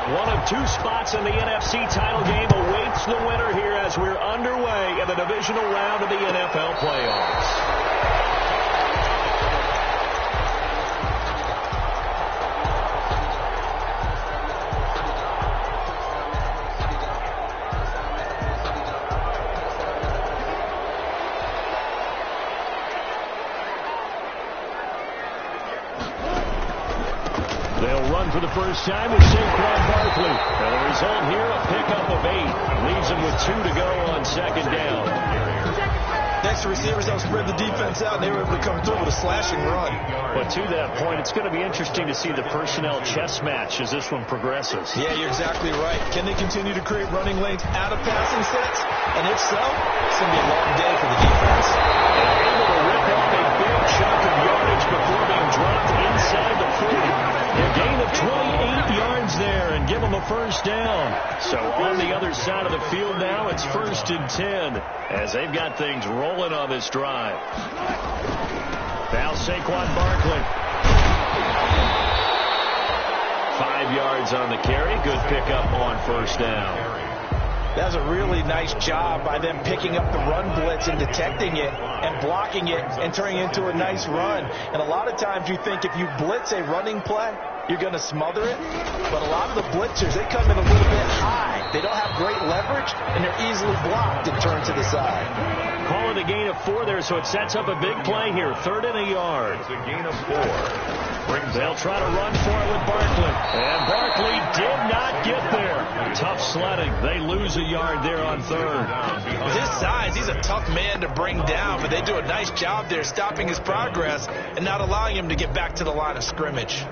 One of two spots in the NFC title game awaits the winner here as we're underway in the divisional round of the NFL playoffs. They'll run for the first time with Saquon Barkley. And the result here, a pickup of 8. Leaves them with 2 to go on second down. Next receivers don't spread the defense out, and they were able to come through with a slashing run. But to that point, it's going to be interesting to see the personnel chess match as this one progresses. Yeah, you're exactly right. Can they continue to create running lanes out of passing sets? And if so, it's going to be a long day for the defense. And able to rip off a big chunk of yardage before being dropped inside the 40. A gain of 28 yards there and give them a first down. So on the other side of the field now, it's 1st and 10 as they've got things rolling on this drive. Now Saquon Barkley. 5 yards on the carry. Good pickup on first down. That was a really nice job by them picking up the run blitz and detecting it and blocking it and turning it into a nice run. And a lot of times you think if you blitz a running play, you're going to smother it. But a lot of the blitzers, they come in a little bit high. They don't have great leverage, and they're easily blocked and turned to the side. Call it a gain of 4 there, so it sets up a big play here. 3rd and a yard. It's a gain of 4. They'll try to run for it with Barkley. And Barkley did not get there. Tough sledding. They lose a yard there on 3rd. With his size, he's a tough man to bring down, but they do a nice job there stopping his progress and not allowing him to get back to the line of scrimmage.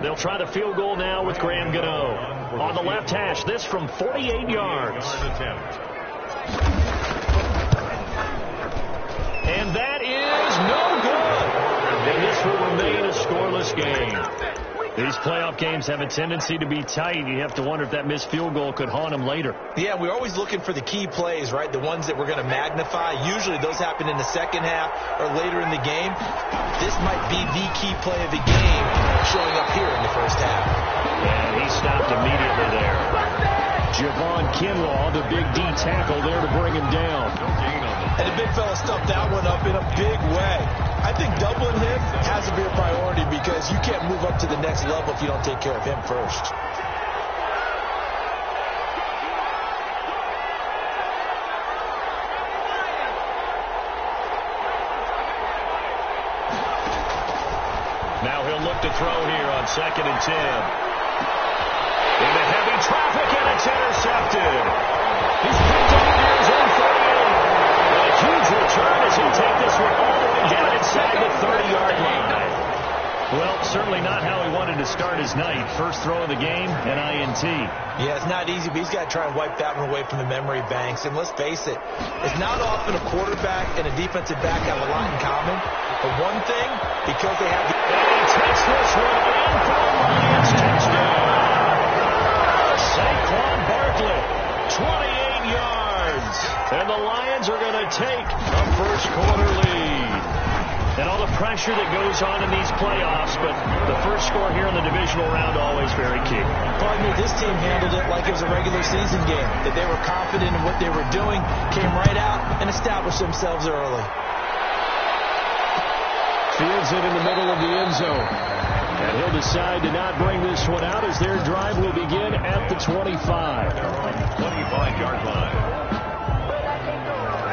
They'll try the field goal now with Graham Gano. On the left hash, this from 48 yards. And that is no good. And this will remain a scoreless game. These playoff games have a tendency to be tight. You have to wonder if that missed field goal could haunt them later. Yeah, we're always looking for the key plays, right? The ones that we're going to magnify. Usually those happen in the second half or later in the game. This might be the key play of the game showing up here in the first half. And he stopped immediately there. Javon Kinlaw, the big D tackle there to bring him down. And the big fella stuffed that one up in a big way. I think doubling him has to be a priority because you can't move up to the next level if you don't take care of him first. Now he'll look to throw here on 2nd and 10. Into heavy traffic, and it's intercepted. He's picked up near his own 38. A huge return as he'll take this one all the way down inside the 30-yard line. Well, certainly not how he wanted to start his night. First throw of the game, an INT. Yeah, it's not easy, but he's got to try and wipe that one away from the memory banks. And let's face it, it's not often a quarterback and a defensive back have a lot in common. But one thing, because they have... And he takes this one in for a Lions touchdown. Saquon Barkley, 28 yards. And the Lions are going to take a first-quarter lead. And all the pressure that goes on in these playoffs, but the first score here in the divisional round always very key. Pardon me, this team handled it like it was a regular season game. That they were confident in what they were doing, came right out and established themselves early. Fields it in the middle of the end zone. And he'll decide to not bring this one out as their drive will begin at the 25. 25-yard line.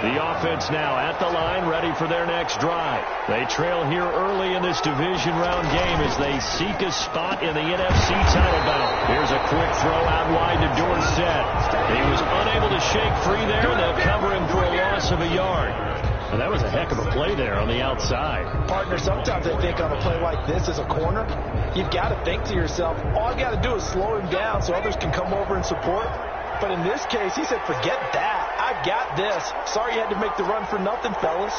The offense now at the line, ready for their next drive. They trail here early in this division round game as they seek a spot in the NFC title battle. Here's a quick throw out wide to Dorsett. He was unable to shake free there, and they'll cover him for a loss of a yard. And that was a heck of a play there on the outside. Partner, sometimes I think on a play like this as a corner, you've got to think to yourself, all I got to do is slow him down so others can come over and support. But in this case, he said, forget that. I've got this. Sorry you had to make the run for nothing, fellas.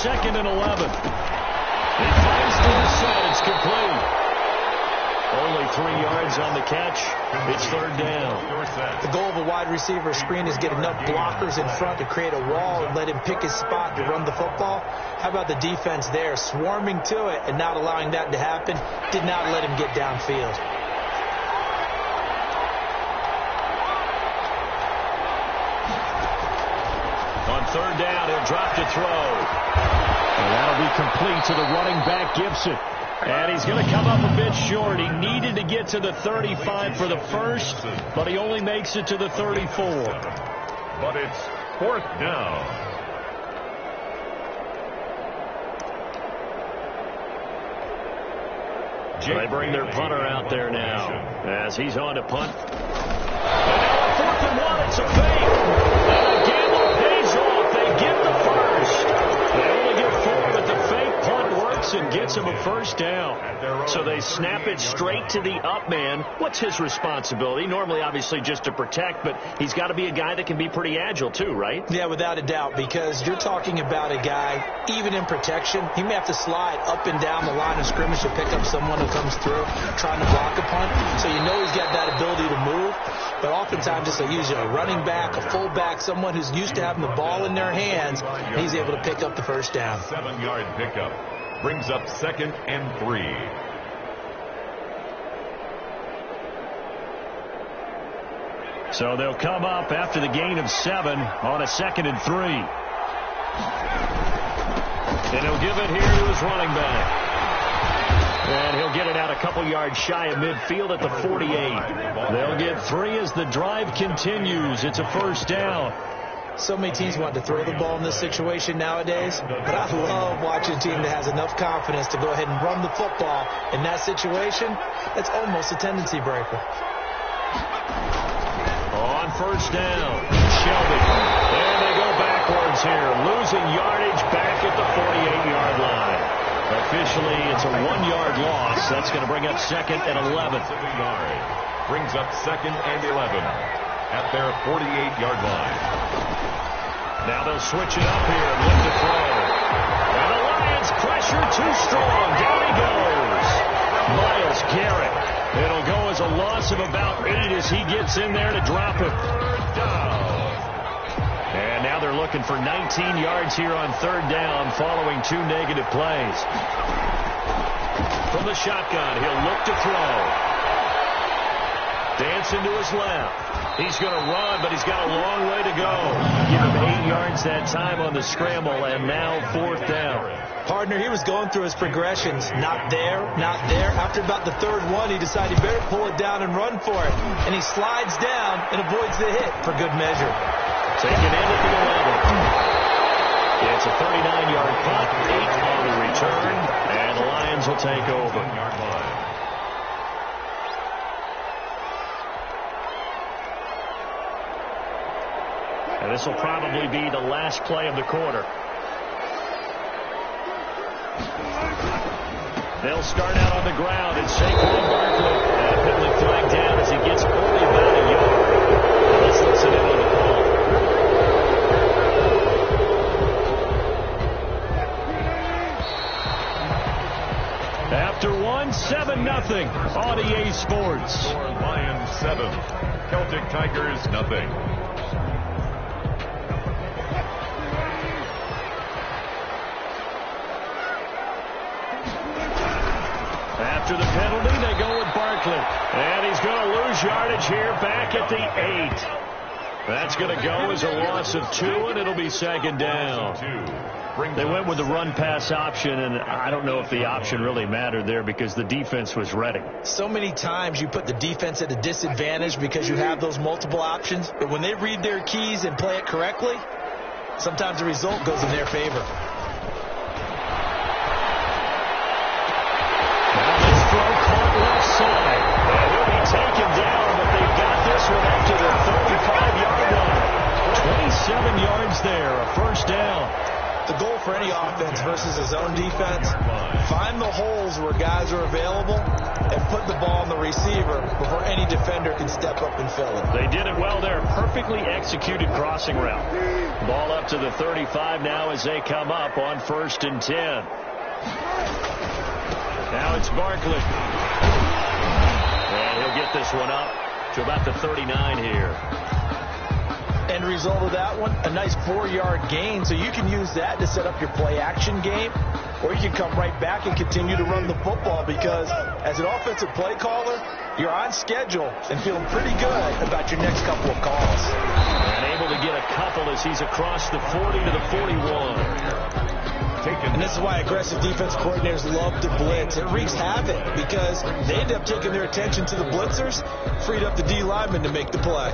2nd and 11. He finds Dorsett. It's complete. Only 3 yards on the catch. It's third down. The goal of a wide receiver screen is get enough blockers in front to create a wall and let him pick his spot to run the football. How about the defense there, swarming to it and not allowing that to happen? Did not let him get downfield. On third down, he'll drop to throw. And that'll be complete to the running back, Gibson. And he's going to come up a bit short. He needed to get to the 35 for the first, but he only makes it to the 34. But it's fourth down. They bring their punter out there now as he's on to punt. And now on 4th and 1, it's a fake. And the gamble pays off. They get the first. They only get 4, but the fake punt works and gets him a first down. So they snap it straight to the up man. What's his responsibility? Normally, obviously, just to protect, but he's got to be a guy that can be pretty agile too, right? Yeah, without a doubt, because you're talking about a guy, even in protection, he may have to slide up and down the line of scrimmage to pick up someone who comes through trying to block a punt. So you know he's got that ability to move. But oftentimes it's usually a running back, a fullback, someone who's used to having the ball in their hands, and he's able to pick up the first down. 7-yard pickup brings up 2nd and 3. So they'll come up after the gain of 7 on a 2nd and 3. And he'll give it here to his running back. And he'll get it out a couple yards shy of midfield at the 48. They'll get 3 as the drive continues. It's a first down. So many teams want to throw the ball in this situation nowadays, but I love watching a team that has enough confidence to go ahead and run the football. In that situation, it's almost a tendency breaker. On first down, Shelby. And they go backwards here, losing yardage back at the 48-yard line. Officially, it's a 1-yard loss. That's going to bring up 2nd and 11. Brings up 2nd and 11 at their 48-yard line. Now they'll switch it up here and look to throw. And the Lions pressure too strong. Down he goes. Myles Garrett. It'll go as a loss of about 8 as he gets in there to drop it. And now they're looking for 19 yards here on third down following 2 negative plays. From the shotgun, he'll look to throw. Dancing to his left. He's going to run, but he's got a long way to go. Give him 8 yards that time on the scramble, and now 4th down. Partner, he was going through his progressions. Not there, not there. After about the 3rd one, he decided he better pull it down and run for it. And he slides down and avoids the hit for good measure. Taken in at the 11. It's a 39-yard punt, 8 on the return, and the Lions will take over. And this will probably be the last play of the quarter. They'll start out on the ground. It's Saquon Barkley. And a penalty flag down as he gets only about a yard. Let's listen in on the call. After 1, 7-0 on EA Sports. Lions 7, Celtic Tigers nothing. After the penalty, they go with Barkley. And he's going to lose yardage here back at the 8. That's going to go as a loss of 2, and it'll be 2nd down. They went with the run-pass option, and I don't know if the option really mattered there because the defense was ready. So many times you put the defense at a disadvantage because you have those multiple options, but when they read their keys and play it correctly, sometimes the result goes in their favor. Side. And he'll be taken down, but they've got this one up to the 35-yard line. 27 yards there, a first down. The goal for any offense versus his own defense, find the holes where guys are available and put the ball on the receiver before any defender can step up and fill it. They did it well there. Perfectly executed crossing route. Ball up to the 35 now as they come up on 1st and 10. Now it's Barkley. brought this one up to about the 39 here. End result of that one, a nice 4-yard gain. So you can use that to set up your play-action game, or you can come right back and continue to run the football because as an offensive play caller, you're on schedule and feeling pretty good about your next couple of calls. And able to get a couple as he's across the 40 to the 41. And this is why aggressive defense coordinators love to blitz. It wreaks havoc because they end up taking their attention to the blitzers, freed up the D lineman to make the play.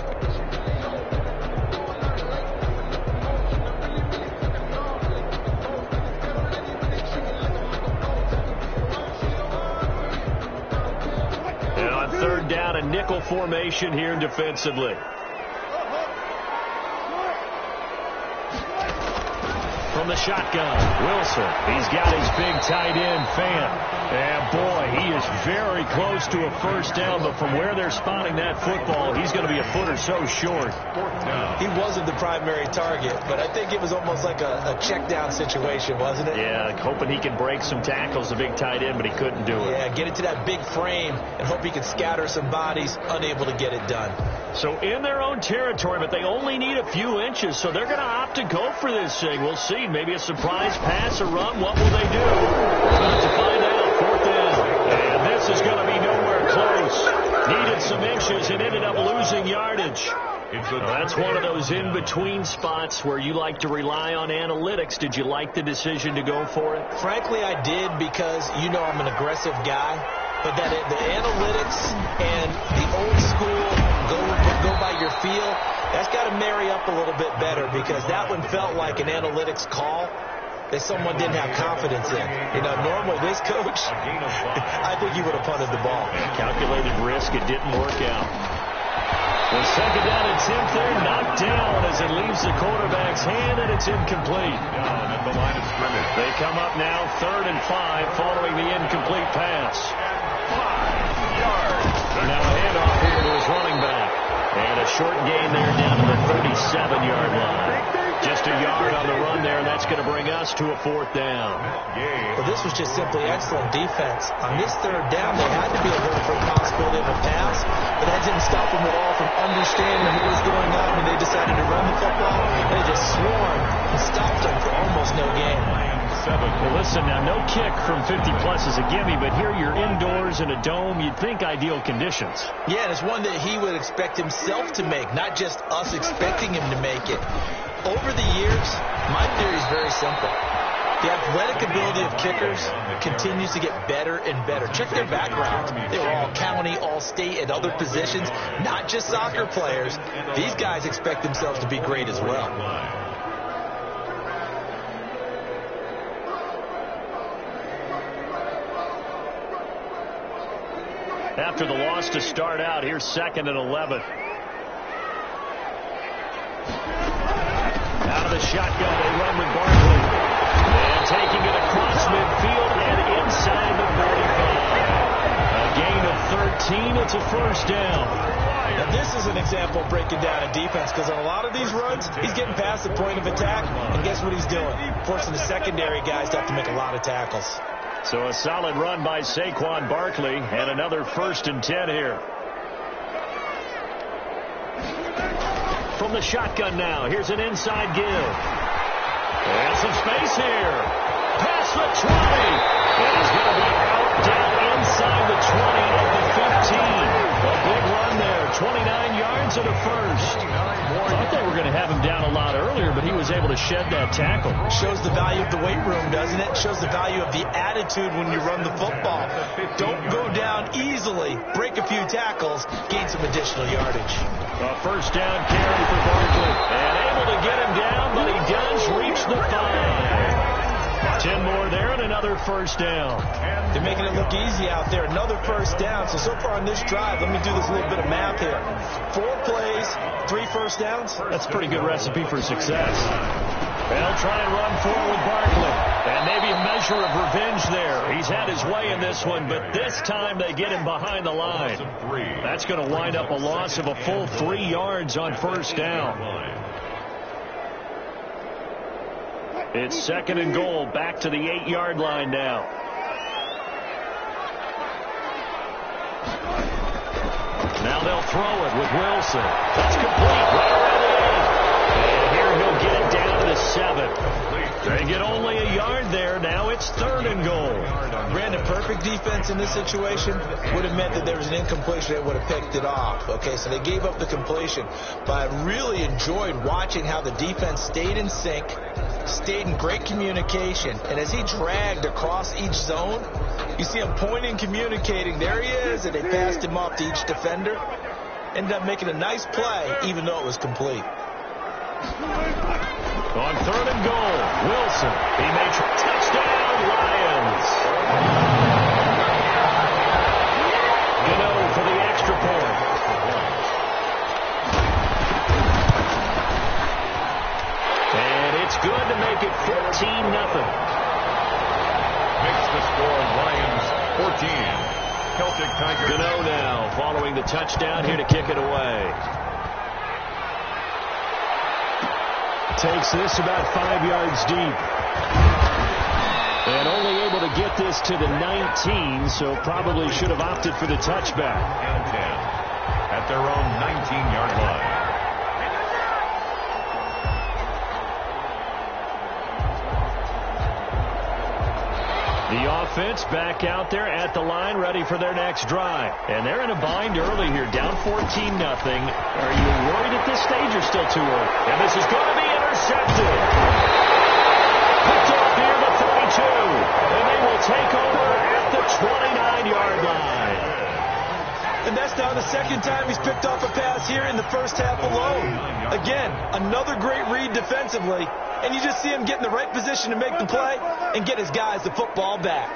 And on third down, a nickel formation here defensively. From the shotgun, Wilson. He's got his big tight end, Fan. And boy, he is very close to a first down, but from where they're spotting that football, he's going to be a foot or so short. He wasn't the primary target, but I think it was almost like a check down situation, wasn't it? Yeah, hoping he could break some tackles, the big tight end, but he couldn't do it. Yeah, get it to that big frame and hope he could scatter some bodies, unable to get it done. So in their own territory, but they only need a few inches, so they're going to opt to go for this thing. We'll see. Maybe a surprise pass or run. What will they do? We're about to find out. Fourth down. And this is going to be nowhere close. Needed some inches and ended up losing yardage. Well, that's one of those in-between spots where you like to rely on analytics. Did you like the decision to go for it? Frankly, I did because, you know, I'm an aggressive guy. But that the analytics and the old school go by your feel, that's got to marry up a little bit better because that one felt like an analytics call that someone didn't have confidence in. You know, normally this coach, I think he would have punted the ball. Calculated risk, it didn't work out. The second down attempt there, knocked down as it leaves the quarterback's hand, and it's incomplete. At the line of scrimmage. They come up now 3rd and 5 following the incomplete pass. 5 yards. Now a handoff here to his running back. And a short gain there down to the 37-yard line. Just a yard on the run there, and that's going to bring us to a 4th down. Well, this was just simply excellent defense. On this 3rd down, they had to be alert for a possibility of a pass, but that didn't stop them at all from understanding what was going on when they decided to run the football. They just swarmed and stopped them for almost no gain. Well, listen, now no kick from 50-plus is a gimme, but here you're indoors in a dome. You'd think ideal conditions. Yeah, and it's one that he would expect himself to make, not just us expecting him to make it. Over the years, my theory is very simple. The athletic ability of kickers continues to get better and better. Check their backgrounds. They were all county, all state, and other positions, not just soccer players. These guys expect themselves to be great as well. After the loss to start out, here's 2nd and 11. Out of the shotgun, they run with Barkley. And taking it across midfield and inside the 45. A gain of 13. It's a first down. Now, this is an example of breaking down a defense because on a lot of these runs, he's getting past the point of attack, and guess what he's doing? Forcing the secondary guys to have to make a lot of tackles. So a solid run by Saquon Barkley, and another 1st and 10 here. From the shotgun now, here's an inside give. And some space here. Past the 20. And he's going to be out down inside the 20 at the 15. A big run there, 29 yards and a first. Thought they were going to have him down a lot earlier, but he was able to shed that tackle. Shows the value of the weight room, doesn't it? Shows the value of the attitude when you run the football. Don't go down easily. Break a few tackles. Gain some additional yardage. A first down carry for Barkley. And able to get him down, but he does reach the 5. 10 more there and another first down. They're making it look easy out there. Another first down. So far on this drive, let me do this little bit of math here. 4 plays, 3 first downs. That's a pretty good recipe for success. They'll try and run forward with Barkley. And maybe a measure of revenge there. He's had his way in this one, but this time they get him behind the line. That's going to wind up a loss of a full 3 yards on first down. It's 2nd and goal, back to the 8-yard line now. throw it with Wilson. That's complete right around the 8. And here he'll get it down to the 7. They get only a yard there. Now it's 3rd and goal. Brandon, perfect defense in this situation would have meant that there was an incompletion that would have picked it off. Okay, so they gave up the completion. But I really enjoyed watching how the defense stayed in sync, stayed in great communication. And as he dragged across each zone, you see him pointing, communicating. There he is, and they passed him off to each defender. Ended up making a nice play, even though it was complete. On 3rd and goal, Wilson. He makes touchdown, Lions. For the extra point. And it's good to make it 14-0. Makes the score Lions 14. Celtic Tigers. Gano now following the touchdown here to kick it away. Takes this about 5 yards deep. And only able to get this to the 19, so probably should have opted for the touchback. And 10 at their own 19-yard line. The offense back out there at the line, ready for their next drive. And they're in a bind early here, down 14-0. Are you worried at this stage or still too early? And this is going to be intercepted. Picked off near the 32. And they will take over at the 29-yard line. And that's now the second time he's picked off a pass here in the first half alone. Again, another great read defensively. And you just see him get in the right position to make the play and get his guys the football back.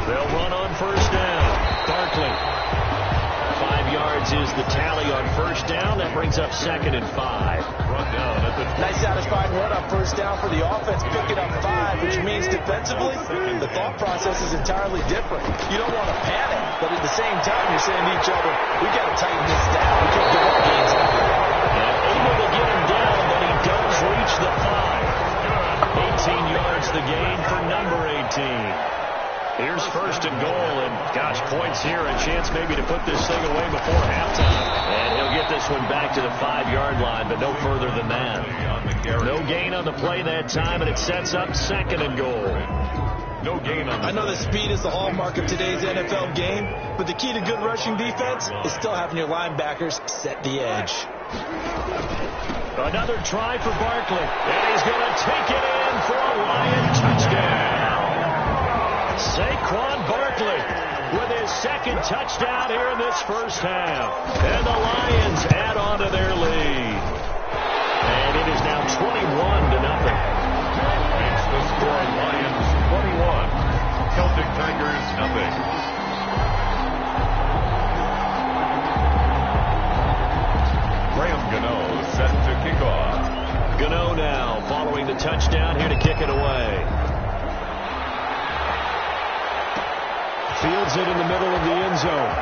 They'll run on first down. Barkley. 5 yards is the tally on first down. That brings up 2nd and 5. Run down at the nice satisfying run on first down for the offense, picking up 5, which means defensively, the thought process is entirely different. You don't want to panic, but at the same time, you're saying to each other, we got to tighten this down. We can't give up games like that. And able to get him down, but he does reach the 5. 18 yards the gain for number 18. Here's 1st and goal, and gosh, points here, a chance maybe to put this thing away before halftime. And he'll get this one back to the 5-yard line, but no further than that. No gain on the play that time, and it sets up 2nd and goal. No gain on the I know that speed is the hallmark of today's NFL game, but the key to good rushing defense is still having your linebackers set the edge. Another try for Barkley, and he's going to take it in for a Lion touchdown. Saquon Barkley with his 2nd touchdown here in this first half. And the Lions add on to their lead. And it is now 21-0. Makes the score Lions 21. Celtic Tigers nothing. Graham Gano set to kick off. Gano now following the touchdown here to kick it away. Fields it in the middle of the end zone.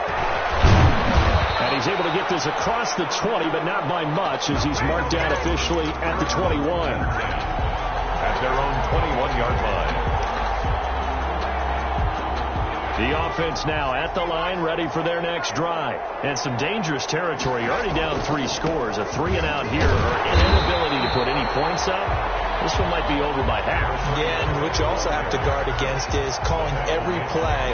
And he's able to get this across the 20, but not by much, as he's marked down officially at the 21. At their own 21-yard line. The offense now at the line, ready for their next drive. And some dangerous territory. You're already down 3 scores. A 3-and-out here, or an inability to put any points up. This one might be over by half. Yeah, and what you also have to guard against is calling every play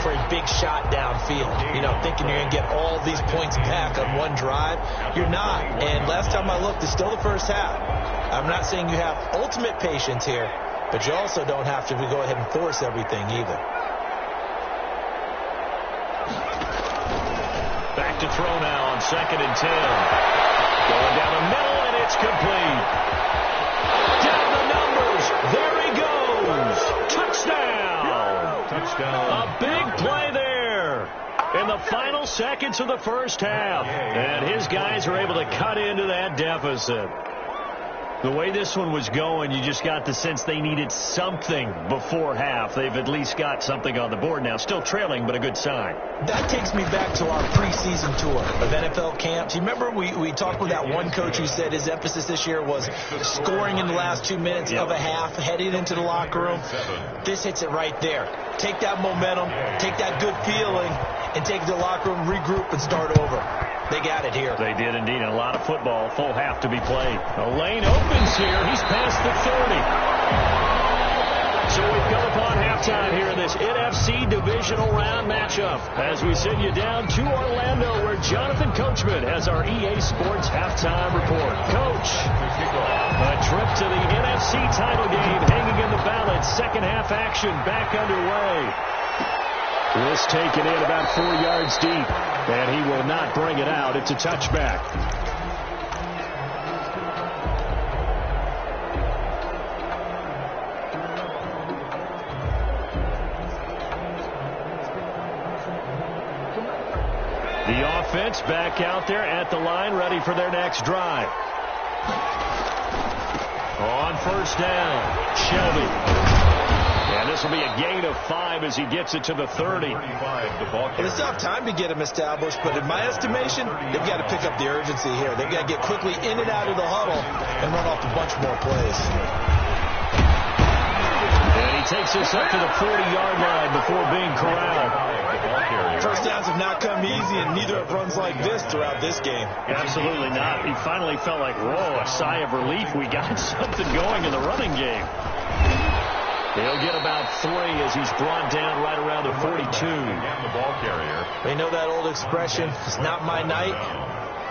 for a big shot downfield. You know, thinking you're going to get all these points back on one drive. You're not. And last time I looked, it's still the first half. I'm not saying you have ultimate patience here, but you also don't have to go ahead and force everything either. Back to throw now on 2nd and 10. Going down the middle, and it's complete. Down the numbers. There he goes. Touchdown. Touchdown. A big play there in the final seconds of the first half. And his guys are able to cut into that deficit. The way this one was going, you just got the sense they needed something before half. They've at least got something on the board now. Still trailing, but a good sign. That takes me back to our preseason tour of NFL camps. You remember we talked with that one coach who said his emphasis this year was scoring in the last 2 minutes of a half, heading into the locker room. This hits it right there. Take that momentum, take that good feeling, and take it to the locker room, regroup, and start over. They got it here. They did indeed, and a lot of football, full half to be played. A lane opens here. He's past the 30. So we've come upon halftime here in this NFC divisional round matchup. As we send you down to Orlando, where Jonathan Coachman has our EA Sports halftime report. Coach, a trip to the NFC title game hanging in the balance. Second half action back underway. This taken in about 4 yards deep, and he will not bring it out. It's a touchback. The offense back out there at the line, ready for their next drive. On first down, Shelby. And this will be a gain of 5 as he gets it to the 30. It's not time to get him established, but in my estimation, they've got to pick up the urgency here. They've got to get quickly in and out of the huddle and run off a bunch more plays. And he takes us up to the 40-yard line before being corralled. First downs have not come easy, and neither have runs like this throughout this game. Absolutely not. He finally felt like, whoa, a sigh of relief. We got something going in the running game. He'll get about 3 as he's brought down right around the 42. The ball carrier. They know that old expression, it's not my night.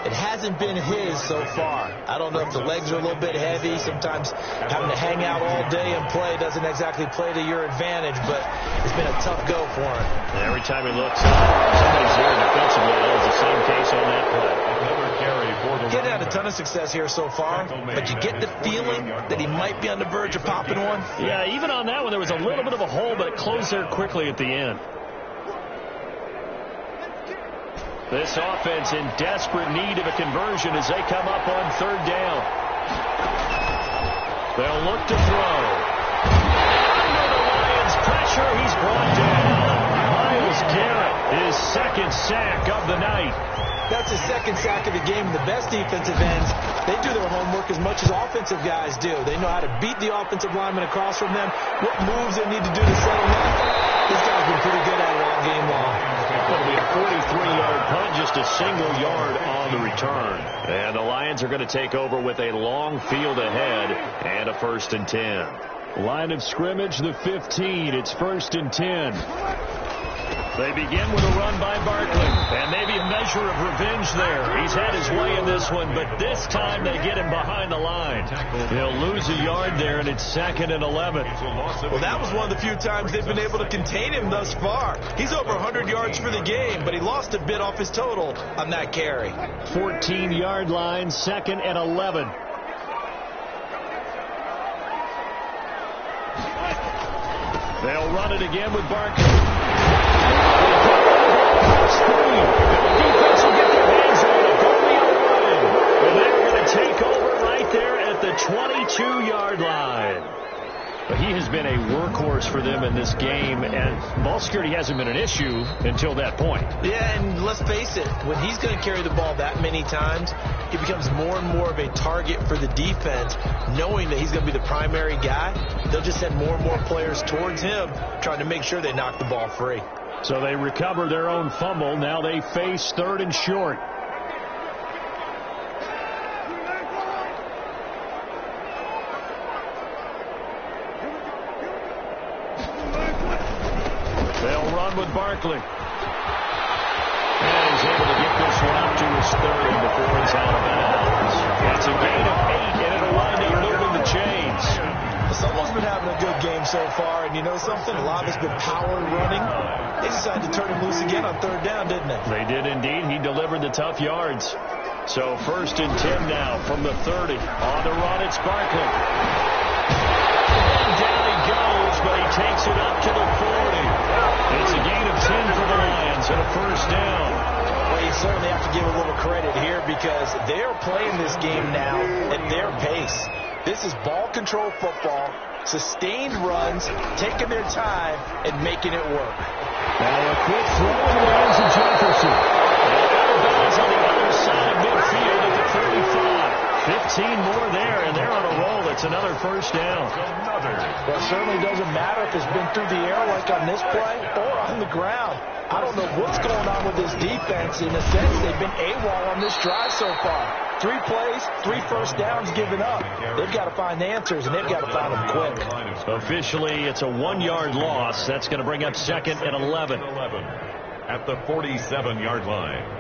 It hasn't been his so far. I don't know if the legs are a little bit heavy. Sometimes having to hang out all day and play doesn't exactly play to your advantage, but it's been a tough go for him. And every time he looks, somebody's there defensively. That was the same case on that play. Another carry for the Getting had a ton of success here so far, but you get the feeling that he might be on the verge of popping one. Yeah, even on that one, there was a little bit of a hole, but it closed there quickly at the end. This offense in desperate need of a conversion as they come up on third down. They'll look to throw. Under the Lions' pressure, he's brought down. Myles Garrett, his second sack of the night. That's his second sack of the game. The best defensive ends, they do their homework as much as offensive guys do. They know how to beat the offensive lineman across from them, what moves they need to do to settle up. This guy's been pretty good at it all game long. It'll be a 43-yard punt, just a single yard on the return. And the Lions are going to take over with a long field ahead and a 1st and 10. Line of scrimmage, the 15. It's 1st and 10. They begin with a run by Barkley, and maybe a measure of revenge there. He's had his way in this one, but this time they get him behind the line. He'll lose a yard there, and it's 2nd and 11. Well, that was one of the few times they've been able to contain him thus far. He's over 100 yards for the game, but he lost a bit off his total on that carry. 14-yard line, 2nd and 11. They'll run it again with Barkley. Defense will get their hands on it. Go the other way. And they're going to take over right there at the 22-yard line. But he has been a workhorse for them in this game, and ball security hasn't been an issue until that point. Yeah, and let's face it, when he's going to carry the ball that many times, he becomes more and more of a target for the defense, knowing that he's going to be the primary guy. They'll just send more and more players towards him, trying to make sure they knock the ball free. So they recover their own fumble. Now they face 3rd and short. They'll run with Barkley. And he's able to get this one up to his 30 before it's out of bounds. It's a gain of 8, and it'll wind up moving the chains. Someone's been having a good game so far, and you know something? A lot of it's been power running. They decided to turn him loose again on 3rd down, didn't they? They did indeed. He delivered the tough yards. So 1st and 10 now from the 30. On the run, it's Barkley. And down he goes, but he takes it up to the 40. It's a gain of 10 for the Lions and a 1st down. Well, you certainly have to give a little credit here because they're playing this game now at their pace. This is ball control football, sustained runs, taking their time, and making it work. Now a quick throw in the hands of Jefferson. Out of bounds on the other side of midfield at the 35. 15 more there, and they're on a roll. It's another first down. Well, it certainly doesn't matter if it's been through the air like on this play or on the ground. I don't know what's going on with this defense. In a sense, they've been AWOL on this drive so far. 3 plays, 3 first downs given up. They've got to find the answers, and they've got to find them quick. Officially, it's a 1-yard loss. That's going to bring up 2nd and 11. At the 47-yard line.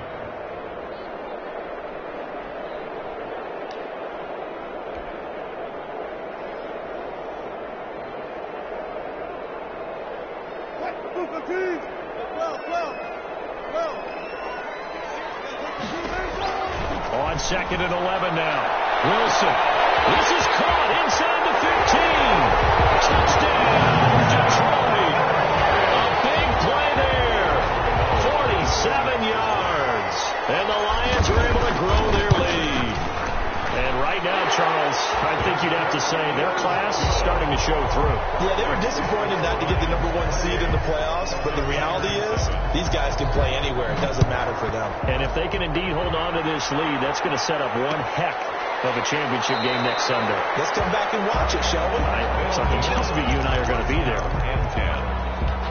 On 2nd and 11 now. Wilson. This is caught inside the 15. Touchdown, Detroit. A big play there. 47 yards. And the Lions are able to grow their lead. And right now, Charles, I think you'd have to say their class is starting to show through. Yeah, they were disappointed not to get the #1 seed in the playoffs, but the reality is these guys can play anywhere. It doesn't matter for them. And if they can indeed hold on to this lead, that's going to set up one heck of a championship game next Sunday. Let's come back and watch it, shall we? Something tells me you and I are going to be there. And 10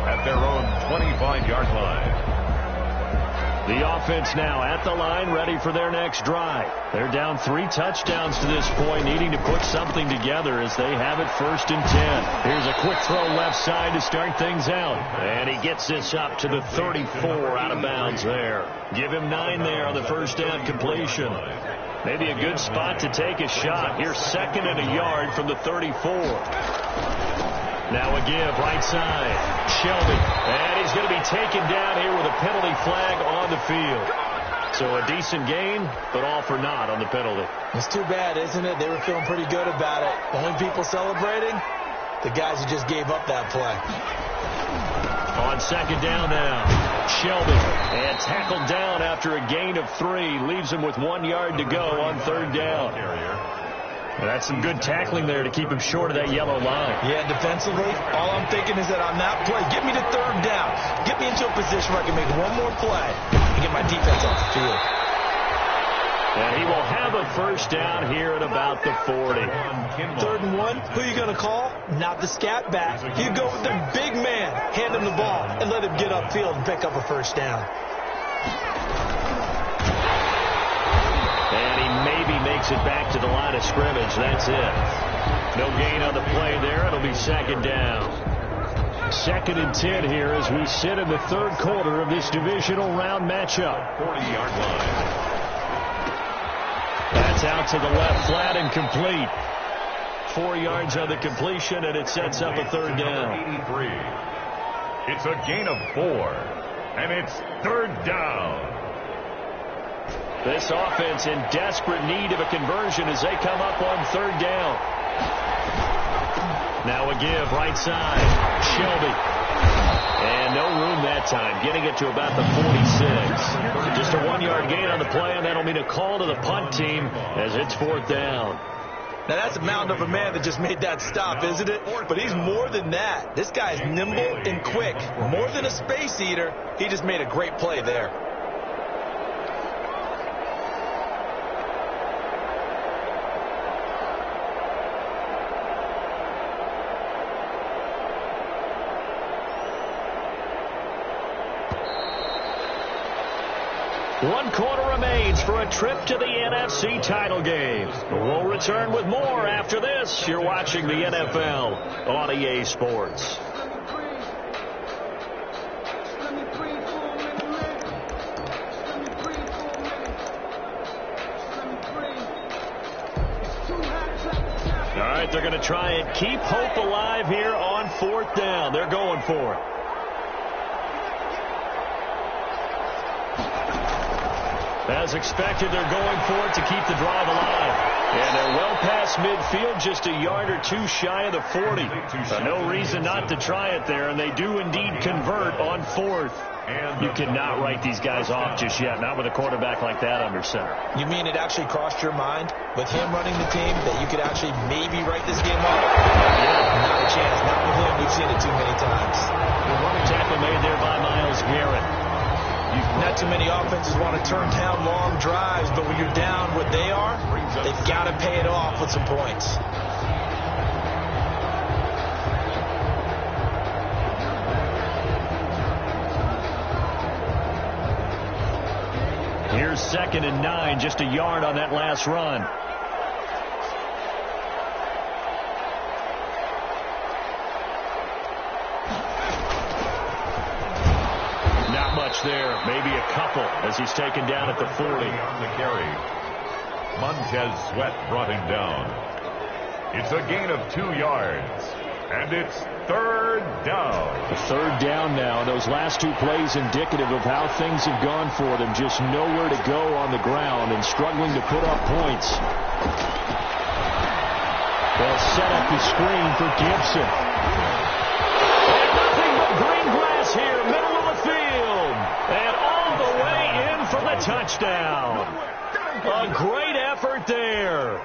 at their own 25-yard line. The offense now at the line, ready for their next drive. They're down 3 touchdowns to this point, needing to put something together as they have it 1st and 10. Here's a quick throw left side to start things out. And he gets this up to the 34 out of bounds there. Give him 9 there on the first down completion. Maybe a good spot to take a shot. Here's 2nd and a yard from the 34. Now a give, right side. Shelby. And he's going to be taken down here with a penalty flag on the field. So a decent gain, but all for naught on the penalty. It's too bad, isn't it? They were feeling pretty good about it. The only people celebrating, the guys who just gave up that play. On 2nd down now. Shelby. And tackled down after a gain of 3. Leaves him with 1 yard to go on 3rd down. That's some good tackling there to keep him short of that yellow line. Yeah, defensively, all I'm thinking is that on that play, get me to 3rd down. Get me into a position where I can make one more play and get my defense off the field. And he will have a first down here at about the 40. 3rd and 1, who are you going to call? Not the scat back. You go with the big man, hand him the ball, and let him get upfield and pick up a first down. And he maybe makes it back to the line of scrimmage. That's it. No gain on the play there. It'll be 2nd down. 2nd and 10 here as we sit in the 3rd quarter of this divisional round matchup. 40-yard line. That's out to the left, flat and complete. 4 yards on the completion, and it sets up a 3rd down. 83. It's a gain of 4, and it's 3rd down. This offense in desperate need of a conversion as they come up on 3rd down. Now a give, right side. Shelby. And no room that time, getting it to about the 46. Just a 1-yard gain on the play, and that'll mean a call to the punt team as it's 4th down. Now, that's a mountain of a man that just made that stop, isn't it? But he's more than that. This guy's nimble and quick. More than a space eater, he just made a great play there. One quarter remains for a trip to the NFC title game. We'll return with more after this. You're watching the NFL on EA Sports. All right, they're going to try and keep hope alive here on 4th down. They're going for it. As expected, they're going for it to keep the drive alive. And they're well past midfield, just a yard or 2 shy of the 40. No reason not to try it there, and they do indeed convert on 4th. You cannot write these guys off just yet, not with a quarterback like that under center. You mean it actually crossed your mind with him running the team that you could actually maybe write this game off? Yeah, not a chance. Not with him. We've seen it too many times. The running tackle made there by Myles Garrett. Not too many offenses want to turn down long drives, but when you're down what they are, they've got to pay it off with some points. Here's 2nd and 9, just a yard on that last run. Not much there, maybe a couple as he's taken down at the 40. On the carry. Montez Sweat brought him down. It's a gain of 2 yards, and it's 3rd down. The 3rd down now. Those last 2 plays indicative of how things have gone for them. Just nowhere to go on the ground and struggling to put up points. They'll set up the screen for Gibson. And nothing but green grass here, middle of the field. And all the way in for the touchdown. A great effort there.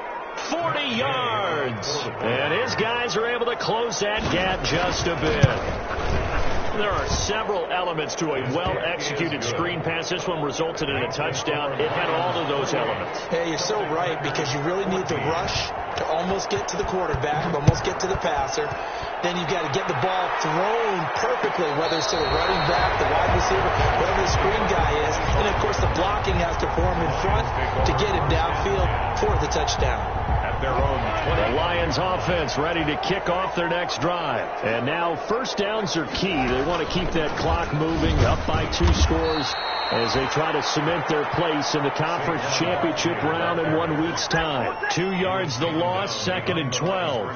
40 yards. And his guys are able to close that gap just a bit. There are several elements to a well-executed screen pass. This one resulted in a touchdown. It had all of those elements. Hey, you're so right, because you really need to rush to almost get to the quarterback, almost get to the passer. Then you've got to get the ball thrown perfectly, whether it's to the running back, the wide receiver, whoever the screen guy is. And, of course, the blocking has to form in front to get him downfield for the touchdown. Their own 20. The Lions offense ready to kick off their next drive. And now 1st downs are key. They want to keep that clock moving, up by 2 scores as they try to cement their place in the conference championship round in 1 week's time. 2 yards the loss, 2nd and 12.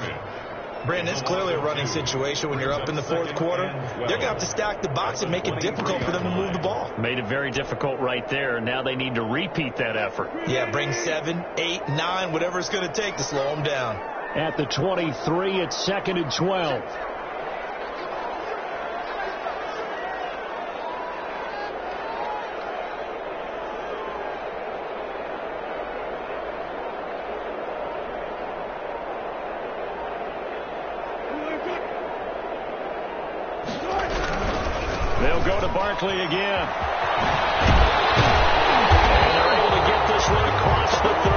Brandon, it's clearly a running situation when you're up in the 4th quarter. They're going to have to stack the box and make it difficult for them to move the ball. Made it very difficult right there. Now they need to repeat that effort. Yeah, bring 7, 8, 9, whatever it's going to take to slow them down. At the 23, it's 2nd and 12. They'll go to Barkley again. And they're able to get this one across the 35.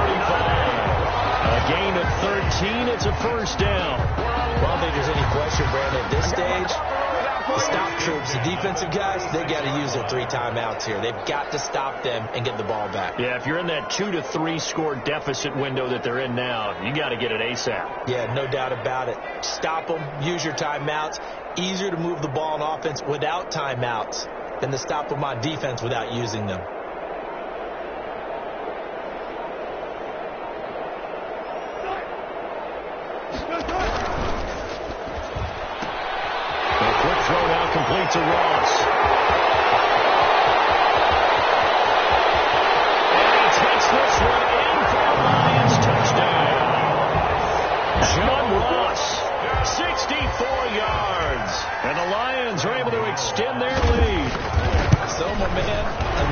A gain of 13. It's a 1st down. Well, I don't think there's any question, Brandon, at this stage, the stop troops, the defensive guys, they've got to use their 3 timeouts here. They've got to stop them and get the ball back. Yeah, if you're in that 2 to 3 score deficit window that they're in now, you got to get it ASAP. Yeah, no doubt about it. Stop them, use your timeouts. Easier to move the ball on offense without timeouts than to stop them on defense without using them. The quick throw now complete to Ross. And he takes this one in for a Lions touchdown. John Ross, 64 yards. And the Lions are able to extend their lead. So, my man,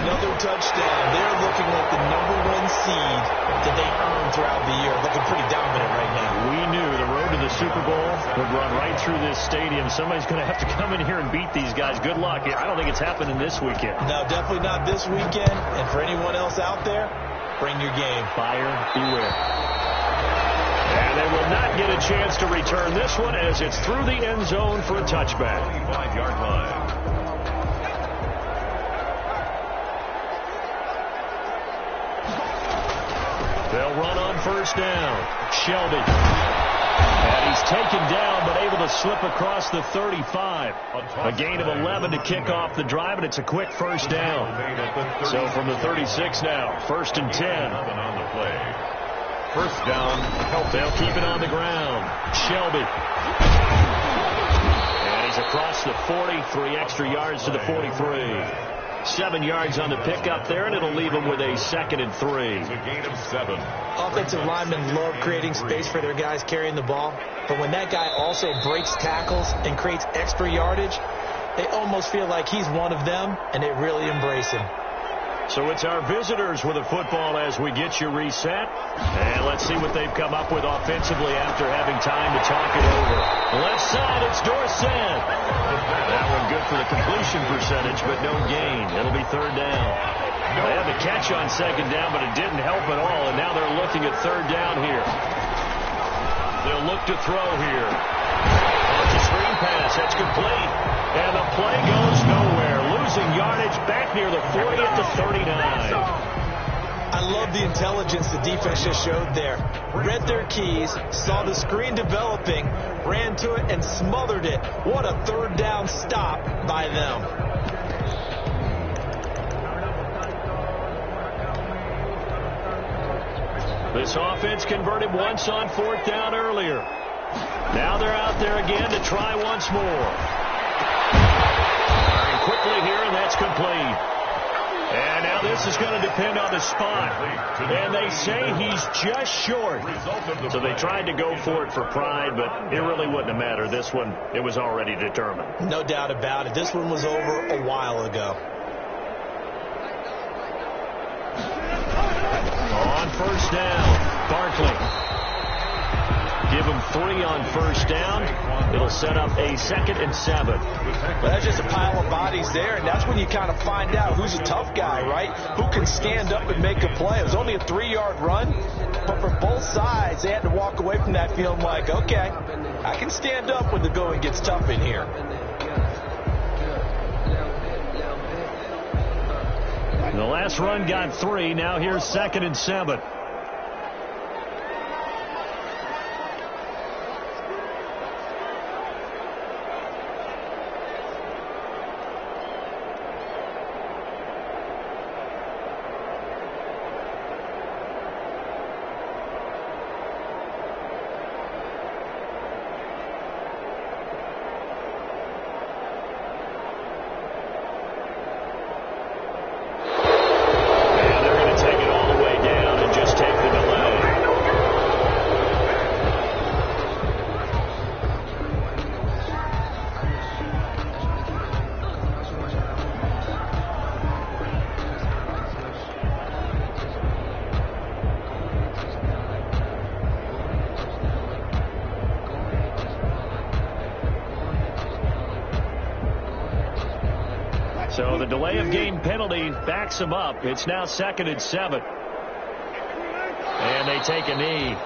another touchdown. They're looking like the #1 seed that they earned throughout the year. Looking pretty dominant right now. We knew the road to the Super Bowl would run right through this stadium. Somebody's going to have to come in here and beat these guys. Good luck. I don't think it's happening this weekend. No, definitely not this weekend. And for anyone else out there, bring your game. Buyer beware. And they will not get a chance to return this one as it's through the end zone for a touchback. 25-yard line. They'll run on 1st down. Shelby. And he's taken down but able to slip across the 35. A gain of 11 to kick off the drive, and it's a quick 1st down. So from the 36 now, 1st and 10. On the play. 1st down. They'll keep it on the ground. Shelby. And he's across the 40, 3 extra yards to the 43. 7 yards on the pickup there, and it'll leave them with a 2nd and 3. It's a gain of 7. Offensive linemen love creating space for their guys carrying the ball. But when that guy also breaks tackles and creates extra yardage, They almost feel like he's one of them, and they really embrace him. So it's our visitors with the football as we get you reset. And let's see what they've come up with offensively after having time to talk it over. Left side, it's Dorsett. That one good for the completion percentage, but no gain. It'll be third down. They had the catch on second down, but it didn't help at all, and now they're looking at third down here. They'll look to throw here. Off the screen pass, that's complete. And the play goes nowhere. Losing yardage back near the 40 at the 39. I love the intelligence the defense just showed there. Read their keys, saw the screen developing, ran to it, and smothered it. What a third down stop by them. This offense converted once on fourth down earlier. Now they're out there again to try once more. Quickly here, and that's complete. And now this is going to depend on the spot. And they say he's just short. So they tried to go for it for pride, but it really wouldn't have mattered. This one, it was already determined. No doubt about it. This one was over a while ago. On first down, Barkley. Give him 3 on first down. It'll set up a 2nd and 7. Well, that's just a pile of bodies there, and that's when you kind of find out who's a tough guy, right? Who can stand up and make a play. It was only a 3-yard run, but for both sides, they had to walk away from that feeling like, okay, I can stand up when the going gets tough in here. The last run got 3. Now here's 2nd and 7. So the delay of game penalty backs them up. It's now 2nd and 7. And they take a knee.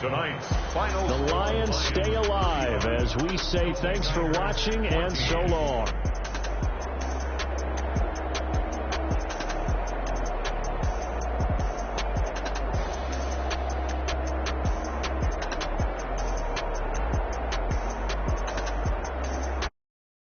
Tonight's final. The Lions stay alive as we say thanks for watching and so long.